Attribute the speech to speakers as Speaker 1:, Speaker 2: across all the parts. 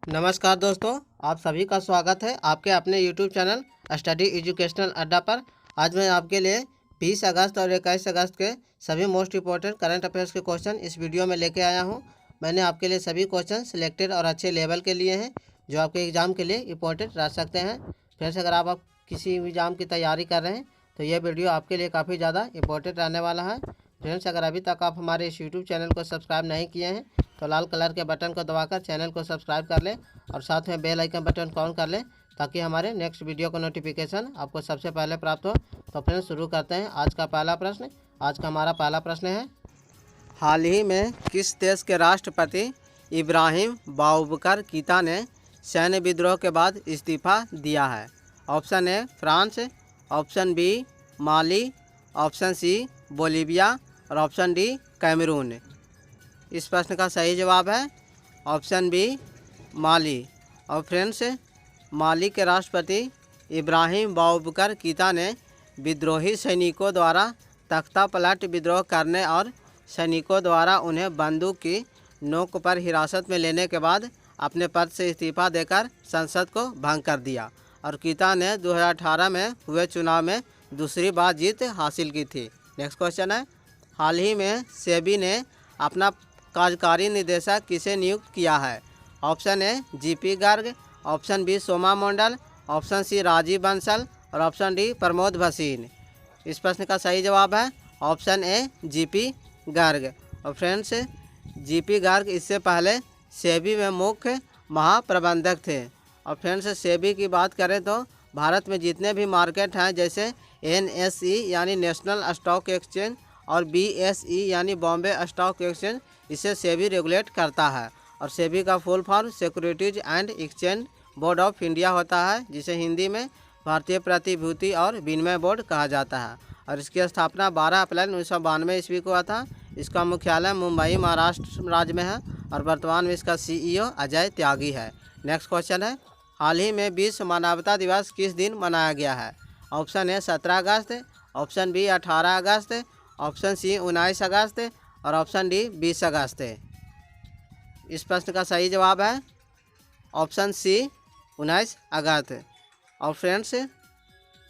Speaker 1: नमस्कार दोस्तों, आप सभी का स्वागत है आपके अपने YouTube चैनल स्टडी एजुकेशनल अड्डा पर। आज मैं आपके लिए 20 अगस्त और 21 अगस्त के सभी मोस्ट इम्पोर्टेंट करंट अफेयर्स के क्वेश्चन इस वीडियो में लेके आया हूं। मैंने आपके लिए सभी क्वेश्चन सिलेक्टेड और अच्छे लेवल के लिए हैं जो आपके एग्ज़ाम के लिए इम्पोर्टेंट रह सकते हैं। फ्रेंड्स, अगर आप किसी एग्ज़ाम की तैयारी कर रहे हैं तो यह वीडियो आपके लिए काफ़ी ज़्यादा इम्पोर्टेंट रहने वाला है। फ्रेंड्स, अगर अभी तक आप हमारे इस यूट्यूब चैनल को सब्सक्राइब नहीं किए हैं तो लाल कलर के बटन को दबाकर चैनल को सब्सक्राइब कर लें और साथ में बेल आइकन बटन को ऑन कर लें ताकि हमारे नेक्स्ट वीडियो का नोटिफिकेशन आपको सबसे पहले प्राप्त हो। तो फ्रेंड्स, शुरू करते हैं आज का पहला प्रश्न। आज का हमारा पहला प्रश्न है, हाल ही में किस देश के राष्ट्रपति इब्राहिम बाउबकर कीता ने सैन्य विद्रोह के बाद इस्तीफा दिया है? Option A France, option B Mali, option C Bolivia और ऑप्शन डी कैमरून। इस प्रश्न का सही जवाब है ऑप्शन बी माली। और फ्रेंड्स, माली के राष्ट्रपति इब्राहिम बाउबकर कीता ने विद्रोही सैनिकों द्वारा तख्ता पलट विद्रोह करने और सैनिकों द्वारा उन्हें बंदूक की नोक पर हिरासत में लेने के बाद अपने पद से इस्तीफा देकर संसद को भंग कर दिया और कीता ने 2018 में हुए चुनाव में दूसरी बार जीत हासिल की थी। नेक्स्ट क्वेश्चन है, हाल ही में सेबी ने अपना कार्यकारी निदेशक किसे नियुक्त किया है? Option A GP Garg, option B Soma Mondal, option C Rajiv Bansal और ऑप्शन डी प्रमोद भसीन। इस प्रश्न का सही जवाब है ऑप्शन ए जीपी गर्ग। और फ्रेंड्स, जीपी गर्ग इससे पहले सेबी में मुख्य महाप्रबंधक थे। और फ्रेंड्स, सेबी की बात करें तो भारत में जितने भी मार्केट हैं जैसे NSE यानी नेशनल स्टॉक एक्सचेंज और BSE यानी बॉम्बे स्टॉक एक्सचेंज, इसे सेबी रेगुलेट करता है। और सेबी का full form securities and exchange board of India होता है, जिसे हिंदी में भारतीय प्रतिभूति और विनिमय बोर्ड कहा जाता है। और इसकी स्थापना 12 अप्रैल 1992 ईस्वी को हुआ था। इसका मुख्यालय मुंबई महाराष्ट्र राज्य में है और वर्तमान में इसका CEO अजय त्यागी है। नेक्स्ट क्वेश्चन है, हाल ही में विश्व मानवता दिवस किस दिन मनाया गया है? ऑप्शन ए 17 अगस्त, ऑप्शन बी 18 अगस्त, ऑप्शन सी 19 अगस्त और ऑप्शन डी 20 अगस्त। इस प्रश्न का सही जवाब है ऑप्शन सी 19 अगस्त। और फ्रेंड्स,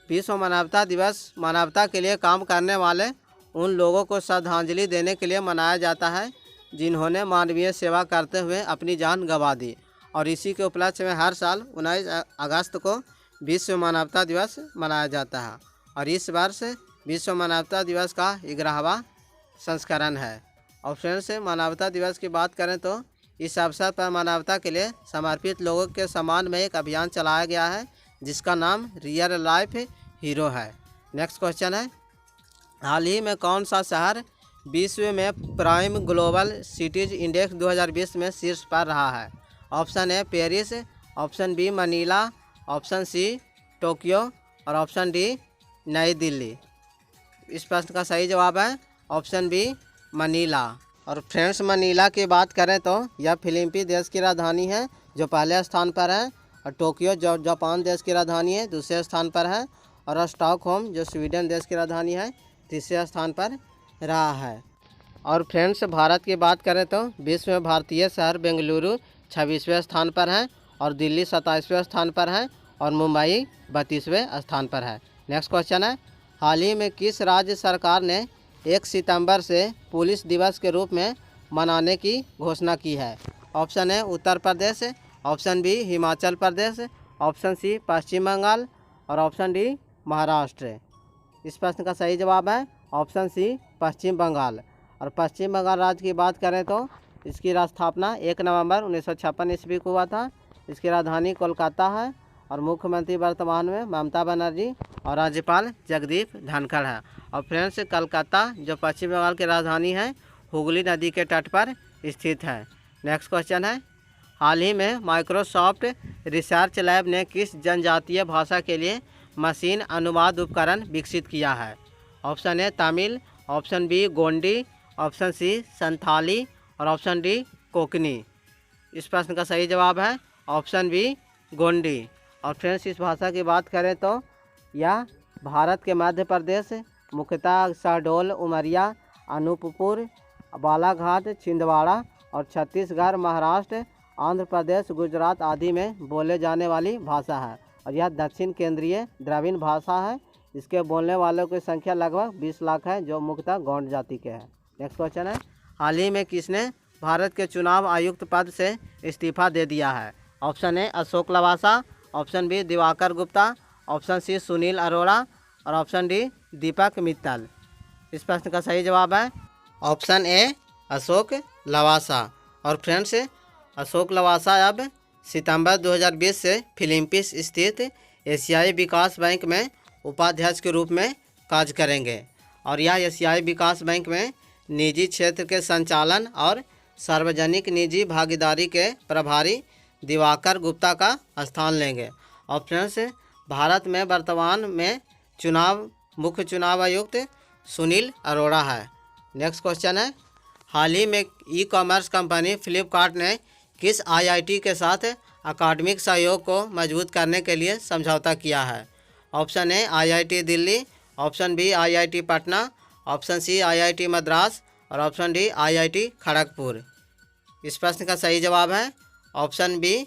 Speaker 1: विश्व मानवता दिवस मानवता के लिए काम करने वाले उन लोगों को श्रद्धांजलि देने के लिए मनाया जाता है जिन्होंने मानवीय सेवा करते हुए अपनी जान गंवा दी। और इसी के उपलक्ष्य में हर साल 19 अगस्त को विश्व मानवता दिवस मनाया जाता है। और इस वर्ष विश्व मानवता दिवस का 11वां संस्करण है। और फ्रेंड्स, मानवता दिवस की बात करें तो इस अवसर पर मानवता के लिए समर्पित लोगों के सम्मान में एक अभियान चलाया गया है जिसका नाम रियल लाइफ हीरो है। नेक्स्ट क्वेश्चन है, हाल ही में कौन सा शहर विश्व में प्राइम ग्लोबल सिटीज इंडेक्स 2020 में शीर्ष पर रहा है? Option A Paris, option B Manila, option C Tokyo और ऑप्शन डी नई दिल्ली। इस प्रश्न का सही जवाब है ऑप्शन बी मनीला। और फ्रेंड्स, मनीला की बात करें तो यह फिलीपींस देश की राजधानी है जो पहले स्थान पर है। और टोक्यो जो जापान देश की राजधानी है दूसरे स्थान पर है। और स्टॉकहोम जो स्वीडन देश की राजधानी है तीसरे स्थान पर रहा है। और फ्रेंड्स, भारत की बात करें तो विश्व में भारतीय शहर बेंगलुरु 26वें स्थान पर है और दिल्ली 27वें स्थान पर है और मुंबई 32वें स्थान पर है। नेक्स्ट क्वेश्चन है, हाल ही में किस राज्य सरकार ने 1 सितंबर से पुलिस दिवस के रूप में मनाने की घोषणा की है? Option A Uttar Pradesh, option B Himachal Pradesh, option C Paschim Bengal और ऑप्शन डी महाराष्ट्र। इस प्रश्न का सही जवाब है ऑप्शन सी पश्चिम बंगाल। और पश्चिम बंगाल राज्य की बात करें तो इसकी स्थापना 1 नवंबर 1956 ईस्वी को हुआ था। इसकी राजधानी कोलकाता है और मुख्यमंत्री वर्तमान में ममता बनर्जी और राज्यपाल जगदीप धनखड़ है। और फ्रेंड्स, कलकत्ता जो पश्चिम बंगाल की राजधानी है हुगली नदी के तट पर स्थित है। नेक्स्ट क्वेश्चन है, हाल ही में माइक्रोसॉफ्ट रिसर्च लैब ने किस जनजातीय भाषा के लिए मशीन अनुवाद उपकरण विकसित किया है? Option A Tamil, option B Gondi, option C Santhali और ऑप्शन डी कोकनी। इस प्रश्न का सही जवाब है ऑप्शन बी गोंडी। और फ्रेंड्स, इस भाषा की बात करें तो यह भारत के मध्य प्रदेश मुख्यतः शहडोल, उमरिया, अनूपपुर, बालाघाट, छिंदवाड़ा और छत्तीसगढ़, महाराष्ट्र आंध्र प्रदेश, गुजरात आदि में बोले जाने वाली भाषा है और यह दक्षिण केंद्रीय द्रविड़ भाषा है। इसके बोलने वालों की संख्या लगभग 20 लाख है, जो मुख्यतः गौंड जाति के हैं। नेक्स्ट क्वेश्चन है, हाल ही में किसने भारत के चुनाव आयुक्त पद से इस्तीफा दे दिया है? Option A Ashok Lavasa, option B Diwakar Gupta, option C Sunil Arora और ऑप्शन डी दीपक मित्तल। इस प्रश्न का सही जवाब है ऑप्शन ए अशोक लवासा। और फ्रेंड्स, अशोक लवासा अब सितंबर 2020 से फिलीपींस स्थित एशियाई विकास बैंक में उपाध्यक्ष के रूप में कार्य करेंगे और यह एशियाई विकास बैंक में निजी क्षेत्र के संचालन और सार्वजनिक निजी भागीदारी के प्रभारी दिवाकर गुप्ता का स्थान लेंगे। और फ्रेंड्स, भारत में वर्तमान में मुख्य चुनाव आयुक्त सुनील अरोड़ा है। नेक्स्ट क्वेश्चन है, हाल ही में ई कॉमर्स कंपनी फ्लिपकार्ट ने किस आईआईटी के साथ अकादमिक सहयोग को मजबूत करने के लिए समझौता किया है? Option A IIT Delhi, option B IIT Patna, option C IIT Madras और ऑप्शन डी आईआईटी खड़गपुर। इस प्रश्न का सही जवाब है ऑप्शन बी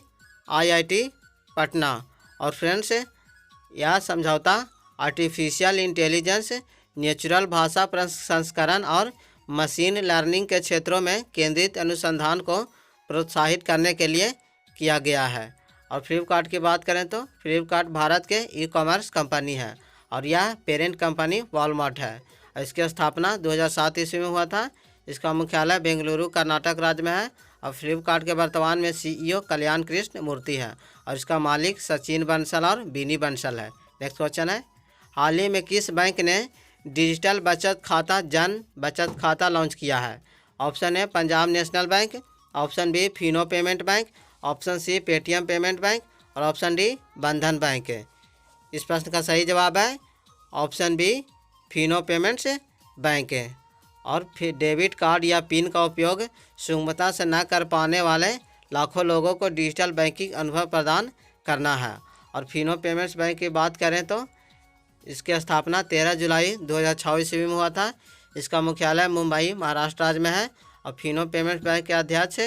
Speaker 1: आईआईटी पटना। और फ्रेंड्स, यह समझौता आर्टिफिशियल इंटेलिजेंस, नेचुरल भाषा प्रसंस्करण और मशीन लर्निंग के क्षेत्रों में केंद्रित अनुसंधान को प्रोत्साहित करने के लिए किया गया है। और फ्लिपकार्ट की बात करें तो फ्लिपकार्ट भारत के ई कॉमर्स कंपनी है और यह पेरेंट कंपनी वॉलमार्ट है। इसकी स्थापना 2007 ईस्वी में हुआ था। इसका मुख्यालय बेंगलुरु कर्नाटक राज्य में है और फ्लिपकार्ट के वर्तमान में सीईओ कल्याण कृष्ण मूर्ति है और इसका मालिक सचिन बंसल और बीनी बंसल है। नेक्स्ट क्वेश्चन है, हाल ही में किस बैंक ने डिजिटल बचत खाता जन बचत खाता लॉन्च किया है? Option A Punjab national bank, option B Fino Payment Bank, option C Paytm Payment Bank और ऑप्शन डी बंधन बैंक। इस प्रश्न का सही जवाब है option B Fino Payments Bank. और फिर डेबिट कार्ड या पिन का उपयोग सुगमता से न कर पाने वाले लाखों लोगों को डिजिटल बैंकिंग अनुभव प्रदान करना है। और फिनो पेमेंट्स बैंक की बात करें तो इसकी स्थापना 13 जुलाई 2006 ईस्वी में हुआ था। इसका मुख्यालय मुंबई महाराष्ट्र राज्य में है और फिनो पेमेंट्स बैंक के अध्यक्ष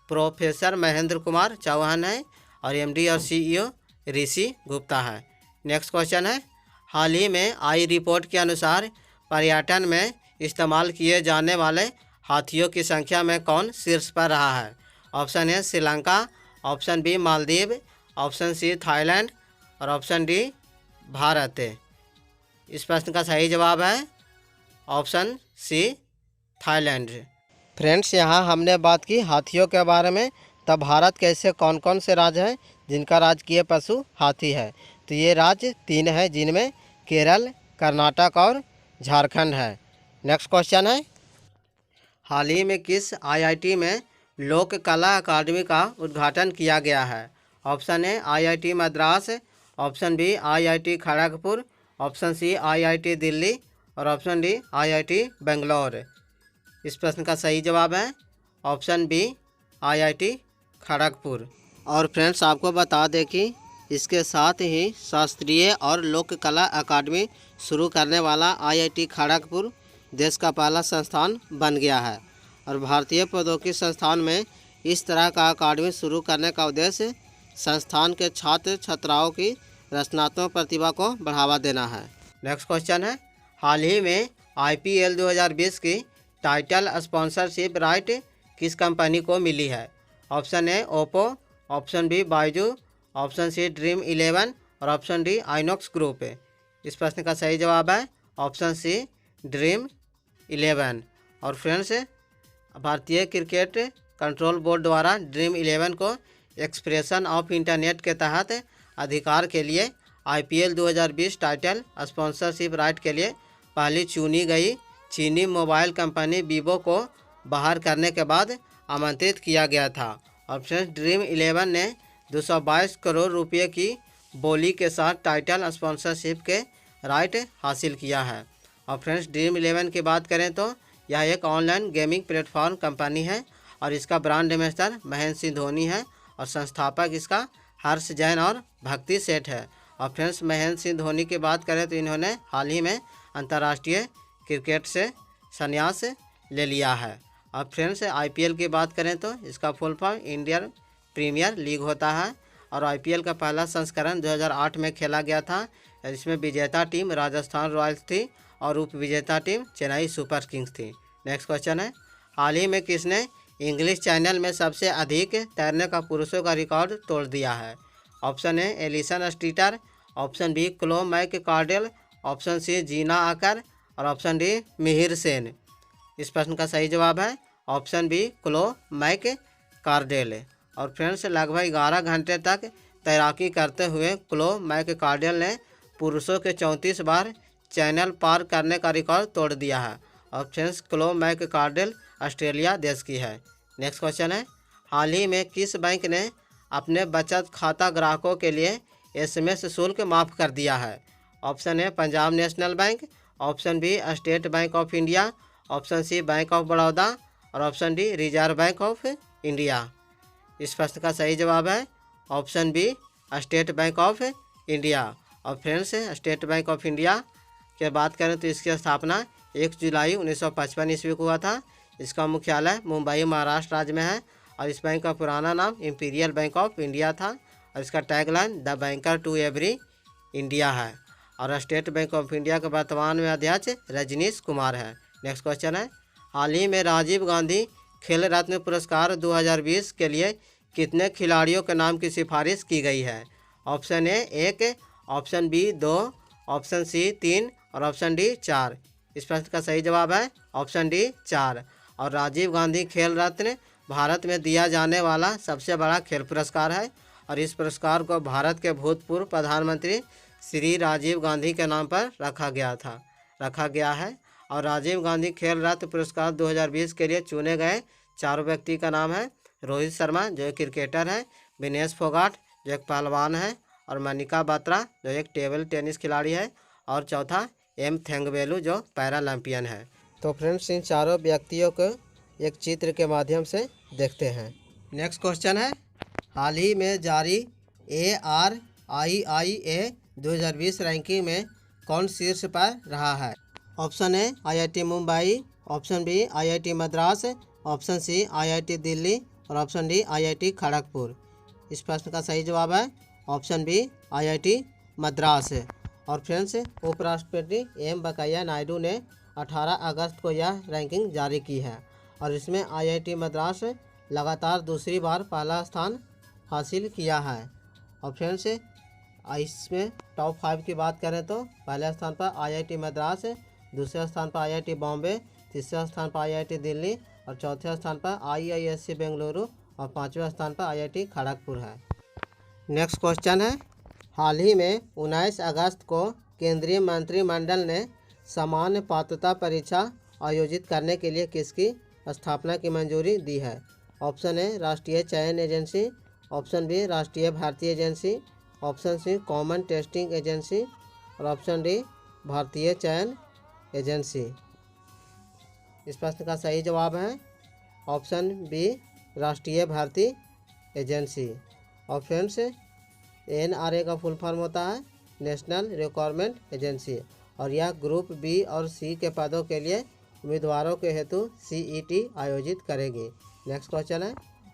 Speaker 1: प्रोफेसर महेंद्र कुमार चौहान है और एमडी और सीईओ ऋषि गुप्ता है। नेक्स्ट क्वेश्चन है, हाल ही में आई रिपोर्ट के अनुसार पर्यटन में इस्तेमाल किए जाने वाले हाथियों की संख्या में कौन शीर्ष पर रहा है? Option A Sri Lanka, option B Maldives, option C Thailand और ऑप्शन डी भारत। इस प्रश्न का सही जवाब है ऑप्शन सी थाईलैंड। फ्रेंड्स, यहाँ हमने बात की हाथियों के बारे में। तब भारत के ऐसे कौन कौन से राज्य हैं जिनका राजकीय पशु हाथी है? तो ये राज्य 3 हैं, जिनमें केरल, कर्नाटक और झारखंड है। नेक्स्ट क्वेश्चन है, हाल ही में किस आईआईटी में लोक कला अकादमी का उद्घाटन किया गया है? Option A IIT Madras, option B IIT Kharagpur, option C IIT Delhi और ऑप्शन डी आईआईटी बेंगलोर। इस प्रश्न का सही जवाब है ऑप्शन बी आईआईटी खड़गपुर। और फ्रेंड्स, आपको बता दें कि इसके साथ ही शास्त्रीय और लोक कला अकादमी शुरू करने वाला आईआईटी खड़गपुर देश का पहला संस्थान बन गया है। और भारतीय प्रौद्योगिकी संस्थान में इस तरह का अकादमी शुरू करने का उद्देश्य संस्थान के छात्र छात्राओं की रचनात्मक प्रतिभा को बढ़ावा देना है। नेक्स्ट क्वेश्चन है, हाल ही में आईपीएल 2020 की टाइटल स्पॉन्सरशिप राइट किस कंपनी को मिली है? Option A Oppo, option B Byju, option C dream 11 और ऑप्शन डी आइनॉक्स ग्रुप। इस प्रश्न का सही जवाब है ऑप्शन सी ड्रीम 11। और फ्रेंड्स, भारतीय क्रिकेट कंट्रोल बोर्ड द्वारा ड्रीम 11 को एक्सप्रेशन ऑफ इंटरनेट के तहत अधिकार के लिए आईपीएल 2020 टाइटल स्पॉन्सरशिप राइट के लिए पहली चुनी गई चीनी मोबाइल कंपनी वीवो को बाहर करने के बाद आमंत्रित किया गया था। और फ्रेंड्स, ड्रीम 11 ने 222 करोड़ रुपए की बोली के साथ टाइटल स्पॉन्सरशिप के राइट हासिल किया है। और फ्रेंड्स, ड्रीम 11 की बात करें तो यह एक ऑनलाइन गेमिंग प्लेटफॉर्म कंपनी है और इसका ब्रांड एम्बेसडर महेंद्र सिंह धोनी है और संस्थापक इसका हर्ष जैन और भक्ति सेठ है। और फ्रेंड्स, महेंद्र सिंह धोनी की बात करें तो इन्होंने हाल ही में अंतर्राष्ट्रीय क्रिकेट से संन्यास ले लिया है। और फ्रेंड्स, आईपीएल की बात करें तो इसका full form Indian Premier League होता है और IPL का पहला संस्करण 2008 में खेला गया था। इसमें विजेता टीम राजस्थान रॉयल्स थी और उप विजेता टीम चेन्नई सुपर किंग्स थी। नेक्स्ट क्वेश्चन है, हाल ही में किसने इंग्लिश चैनल में सबसे अधिक तैरने का पुरुषों का रिकॉर्ड तोड़ दिया है? Option A Allison Streeter, option B Chloe मैक कार्डेल, ऑप्शन सी जीना आकर और ऑप्शन डी मिहिर सेन। इस प्रश्न का सही जवाब है ऑप्शन बी क्लो मैक कार्डेल। और फ्रेंड्स, लगभग 11 घंटे तक तैराकी करते हुए क्लो मैक कार्डेल ने पुरुषों के 34 बार चैनल पार करने का रिकॉर्ड तोड़ दिया है। और फ्रेंड्स, क्लो मैक कार्डेल ऑस्ट्रेलिया देश की है। नेक्स्ट क्वेश्चन है, हाल ही में किस बैंक ने अपने बचत खाता ग्राहकों के लिए SMS शुल्क माफ़ कर दिया है? Option A Punjab national bank, option B state bank of India, option C bank of Baroda और option D reserve bank of India. इस प्रश्न का सही जवाब है option B state bank of India. और friends, state bank of India की बात करें तो इसकी स्थापना 1 जुलाई 1955 ईस्वी को हुआ था। इसका मुख्यालय मुंबई महाराष्ट्र राज्य में है और इस बैंक का पुराना नाम इंपीरियल बैंक ऑफ इंडिया था और इसका tagline the banker to every India है। और स्टेट बैंक ऑफ इंडिया के वर्तमान में अध्यक्ष रजनीश कुमार है। नेक्स्ट क्वेश्चन है, हाल ही में राजीव गांधी खेल रत्न पुरस्कार 2020 के लिए कितने खिलाड़ियों के नाम की सिफारिश की गई है? Option A 1, option B 2, option C 3 और ऑप्शन डी 4। इस प्रश्न का सही जवाब है ऑप्शन डी 4। और राजीव गांधी खेल रत्न भारत में दिया जाने वाला सबसे बड़ा खेल पुरस्कार है और इस पुरस्कार को भारत के भूतपूर्व प्रधानमंत्री श्री राजीव गांधी के नाम पर रखा गया है। और राजीव गांधी खेल रत्न पुरस्कार 2020 के लिए चुने गए 4 व्यक्ति का नाम है रोहित शर्मा जो एक क्रिकेटर है, विनेश फोगाट जो एक पहलवान है और मनिका बात्रा जो एक टेबल टेनिस खिलाड़ी है और चौथा M थेंगवेलू जो पैरालंपियन है। तो फ्रेंड्स, इन चारों व्यक्तियों को एक चित्र के माध्यम से देखते हैं। नेक्स्ट क्वेश्चन है, हाल ही में जारी ARIIA 2020 रैंकिंग में कौन शीर्ष पर रहा है? Option A IIT Mumbai, option B IIT Madras, option C IIT Delhi और ऑप्शन डी IIT खड़गपुर। इस प्रश्न का सही जवाब है ऑप्शन बी IIT मद्रास। और फ्रेंड्स, उपराष्ट्रपति M वेंकैया नायडू ने 18 अगस्त को यह रैंकिंग जारी की है और इसमें IIT मद्रास लगातार दूसरी बार पहला स्थान हासिल किया है। और फ्रेंड्स, इसमें टॉप 5 की बात करें तो पहले स्थान पर IIT मद्रास, दूसरे स्थान पर IIT बॉम्बे, तीसरे स्थान पर IIT दिल्ली और चौथे स्थान पर IISc बेंगलुरु और पाँचवें स्थान पर IIT खड़गपुर है। नेक्स्ट क्वेश्चन है, हाल ही में 19 अगस्त को केंद्रीय मंत्रिमंडल ने सामान्य पात्रता परीक्षा आयोजित करने के लिए किसकी स्थापना की मंजूरी दी है? ऑप्शन ए राष्ट्रीय चयन एजेंसी, ऑप्शन बी राष्ट्रीय भर्ती agency, option C common testing agency और ऑप्शन डी भारतीय चयन एजेंसी। इस प्रश्न का सही जवाब है ऑप्शन बी राष्ट्रीय भर्ती एजेंसी। और फ्रेंड्स, NRA का फुल फॉर्म होता है नेशनल रिक्वायरमेंट एजेंसी और यह ग्रुप बी और सी के पदों के लिए उम्मीदवारों के हेतु CET आयोजित करेगी। नेक्स्ट क्वेश्चन है,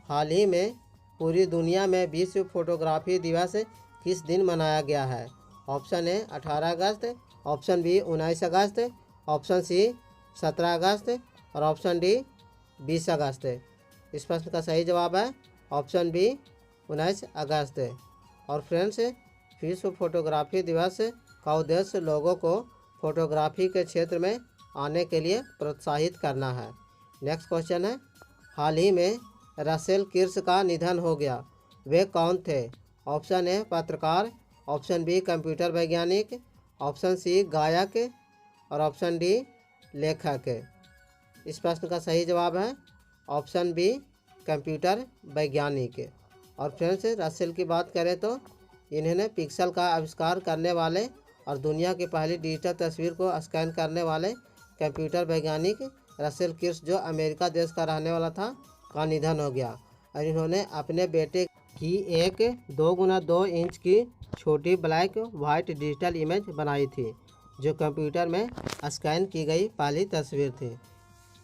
Speaker 1: हाल ही में पूरी दुनिया में विश्व फोटोग्राफी दिवस किस दिन मनाया गया है? ऑप्शन ए 18 अगस्त, ऑप्शन बी 19 अगस्त, ऑप्शन सी 17 अगस्त और ऑप्शन डी 20 अगस्त। इस प्रश्न का सही जवाब है ऑप्शन बी 19 अगस्त। और फ्रेंड्स, विश्व फोटोग्राफी दिवस का उद्देश्य लोगों को फोटोग्राफी के क्षेत्र में आने के लिए प्रोत्साहित करना है। नेक्स्ट क्वेश्चन है, हाल ही में रसेल किर्श का निधन हो गया, वे कौन थे? ऑप्शन ए पत्रकार, ऑप्शन बी कंप्यूटर वैज्ञानिक, ऑप्शन सी गायक और ऑप्शन डी लेखक। इस प्रश्न का सही जवाब है ऑप्शन बी कंप्यूटर वैज्ञानिक। और फ्रेंड्स, रसेल की बात करें तो इन्होंने पिक्सल का आविष्कार करने वाले और दुनिया की पहली डिजिटल तस्वीर को स्कैन करने वाले कंप्यूटर वैज्ञानिक रसेल किर्श जो अमेरिका देश का रहने वाला था का निधन हो गया। और इन्होंने अपने बेटे की एक 2x2 इंच की छोटी ब्लैक वाइट डिजिटल इमेज बनाई थी जो कंप्यूटर में स्कैन की गई पहली तस्वीर थी।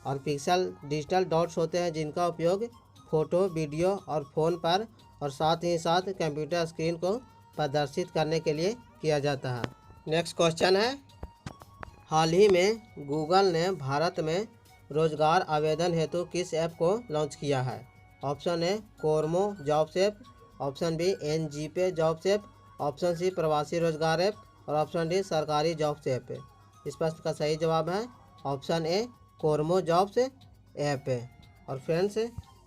Speaker 1: और पिक्सल डिजिटल डॉट्स होते हैं जिनका उपयोग फ़ोटो, वीडियो और फ़ोन पर और साथ ही साथ कंप्यूटर स्क्रीन को प्रदर्शित करने के लिए किया जाता है। नेक्स्ट क्वेश्चन है, हाल ही में गूगल ने भारत में रोजगार आवेदन हेतु किस ऐप को लॉन्च किया है? Option A Kormo jobs app, option B एनजीपे jobs app, option C Pravasi Rozgar app और option D Sarkari jobs app. इस प्रश्न का सही जवाब है option A Kormo jobs app. और फ्रेंड्स,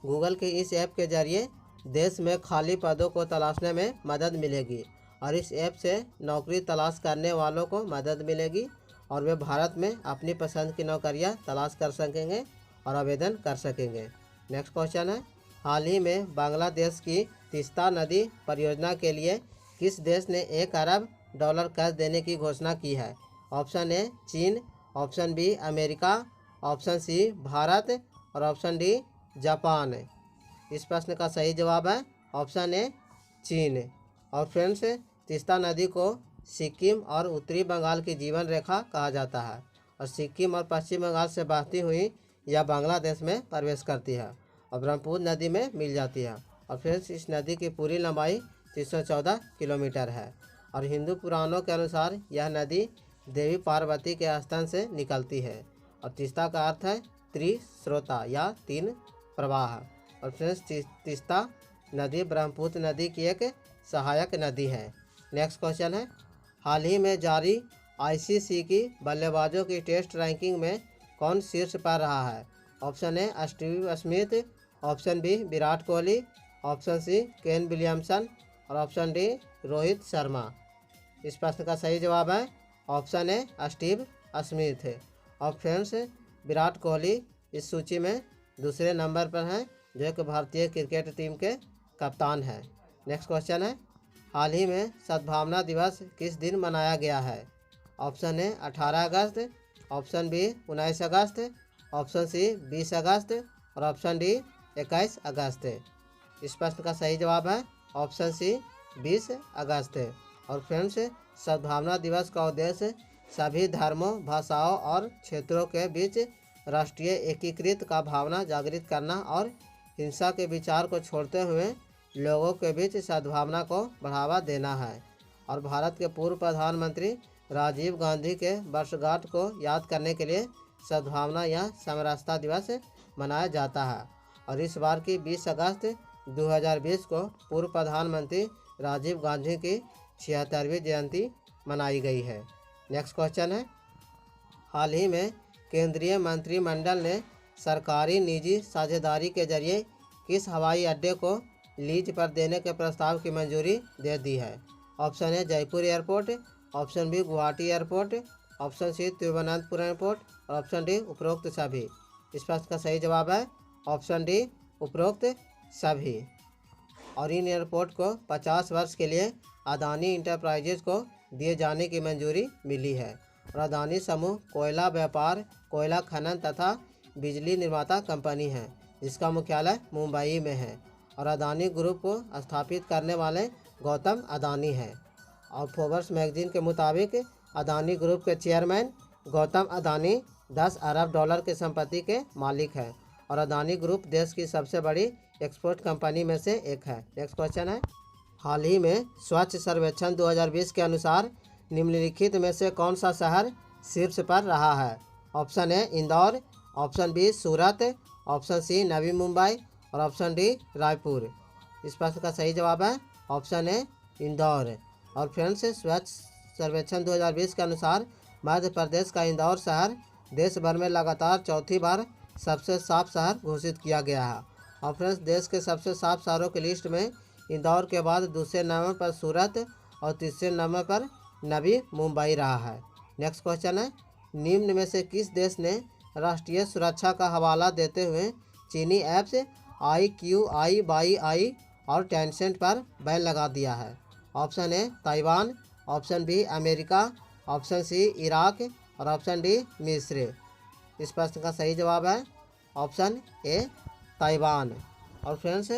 Speaker 1: गूगल के इस ऐप के जरिए देश में खाली पदों को तलाशने में मदद मिलेगी और इस ऐप से नौकरी तलाश करने वालों को मदद मिलेगी और वे भारत में अपनी पसंद की नौकरियां तलाश कर सकेंगे और आवेदन कर सकेंगे। नेक्स्ट क्वेश्चन है, हाल ही में बांग्लादेश की तीस्ता नदी परियोजना के लिए किस देश ने $1 अरब कर्ज देने की घोषणा की है? ऑप्शन ए चीन, option B America, option C Bharat और ऑप्शन डी जापान। इस प्रश्न का सही जवाब है ऑप्शन ए चीन। और फ्रेंड्स, तीस्ता नदी को सिक्किम और उत्तरी बंगाल की जीवन रेखा कहा जाता है और सिक्किम और पश्चिम बंगाल से बहती हुई यह बांग्लादेश में प्रवेश करती है और ब्रह्मपुत्र नदी में मिल जाती है। और फ्रेंड्स, इस नदी की पूरी लंबाई 314 किलोमीटर है और हिंदू पुराणों के अनुसार यह नदी देवी पार्वती के स्तन से निकलती है और तीस्ता का अर्थ है त्रिस्रोता या 3 प्रवाह। और फ्रेंड्स, तीस्ता नदी ब्रह्मपुत्र नदी की एक सहायक नदी है। नेक्स्ट क्वेश्चन है, हाल ही में जारी आईसीसी की बल्लेबाजों की टेस्ट रैंकिंग में कौन शीर्ष पर रहा है? Option A Steve Smith, option B Virat Kohli, option C Kane Williamson और ऑप्शन डी रोहित शर्मा। इस प्रश्न का सही जवाब है ऑप्शन ए स्टीव स्मिथ। और फ्रेंड्स, विराट कोहली इस सूची में दूसरे नंबर पर हैं जो एक भारतीय क्रिकेट टीम के कप्तान हैं। नेक्स्ट क्वेश्चन है, हाल ही में सद्भावना दिवस किस दिन मनाया गया है? ऑप्शन ए 18 अगस्त, ऑप्शन बी 19 अगस्त, ऑप्शन सी 20 अगस्त और ऑप्शन डी 21 अगस्त। इस प्रश्न का सही जवाब है ऑप्शन सी 20 अगस्त। और फ्रेंड्स, सद्भावना दिवस का उद्देश्य सभी धर्मों, भाषाओं और क्षेत्रों के बीच राष्ट्रीय एकीकृत का भावना जागृत करना और हिंसा के विचार को छोड़ते हुए लोगों के बीच सद्भावना को बढ़ावा देना है। और भारत के पूर्व प्रधानमंत्री राजीव गांधी के वर्षगांठ को याद करने के लिए सद्भावना या समरसता दिवस मनाया जाता है और इस बार की 20 अगस्त 2020 को पूर्व प्रधानमंत्री राजीव गांधी की 76वीं जयंती मनाई गई है। नेक्स्ट क्वेश्चन है, हाल ही में केंद्रीय मंत्रिमंडल ने सरकारी निजी साझेदारी के जरिए किस हवाई अड्डे को लीज पर देने के प्रस्ताव की मंजूरी दे दी है? Option A Jaipur airport, option B Guwahati airport, option C Thiruvananthapuram airport और ऑप्शन डी उपरोक्त सभी। इस प्रश्न का सही जवाब है ऑप्शन डी उपरोक्त सभी। और इन एयरपोर्ट को 50 वर्ष के लिए अदानी इंटरप्राइजेज को दिए जाने की मंजूरी मिली है। और अदानी समूह कोयला व्यापार, कोयला खनन तथा बिजली निर्माता कंपनी है जिसका मुख्यालय मुंबई में है और अदानी ग्रुप को स्थापित करने वाले गौतम अदानी हैं। और फोर्ब्स मैगजीन के मुताबिक अदानी ग्रुप के चेयरमैन गौतम अदानी $10 अरब की संपत्ति के मालिक हैं और अदानी ग्रुप देश की सबसे बड़ी एक्सपोर्ट कंपनी में से एक है। नेक्स्ट क्वेश्चन है, हाल ही में स्वच्छ सर्वेक्षण 2020 के अनुसार निम्नलिखित में से कौन सा शहर शीर्ष पर रहा है? Option A Indore, option B Surat, option C Navi Mumbai और ऑप्शन डी रायपुर। इस प्रश्न का सही जवाब है ऑप्शन ए इंदौर। और फ्रेंड्स, स्वच्छ सर्वेक्षण 2020 के अनुसार मध्य प्रदेश का इंदौर शहर देश भर में लगातार चौथी बार सबसे साफ शहर घोषित किया गया है। और फ्रेंड्स, देश के सबसे साफ शहरों की लिस्ट में इंदौर के बाद दूसरे नंबर पर सूरत और तीसरे नंबर पर नवी मुंबई रहा है। नेक्स्ट क्वेश्चन है, निम्न में से किस देश ने राष्ट्रीय सुरक्षा का हवाला देते हुए चीनी ऐप्स IQIYI और टेंसेंट पर बैन लगा दिया है? Option A Taiwan, option B America, option C Iraq और ऑप्शन डी मिस्र। इस प्रश्न का सही जवाब है ऑप्शन ए ताइवान। और फ्रेंड्स,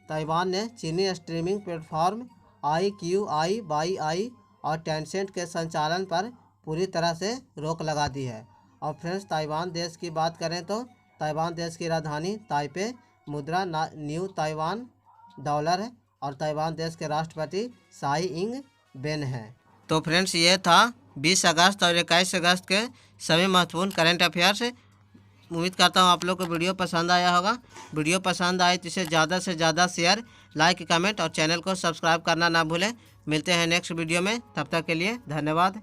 Speaker 1: ताइवान ने चीनी स्ट्रीमिंग प्लेटफॉर्म IQIYI और टेंसेंट के संचालन पर पूरी तरह से रोक लगा दी है। और फ्रेंड्स, ताइवान देश की बात करें तो ताइवान देश की राजधानी ताइपे, मुद्रा न्यू ताइवान डॉलर है और ताइवान देश के राष्ट्रपति साई इंग बेन हैं। तो फ्रेंड्स, ये था 20 अगस्त और 21 अगस्त के सभी महत्वपूर्ण करंट अफेयर्स। उम्मीद करता हूँ आप लोग को वीडियो पसंद आया होगा। वीडियो पसंद आए तो इसे ज़्यादा से ज़्यादा शेयर, लाइक, कमेंट और चैनल को सब्सक्राइब करना ना भूलें। मिलते हैं नेक्स्ट वीडियो में, तब तक के लिए धन्यवाद।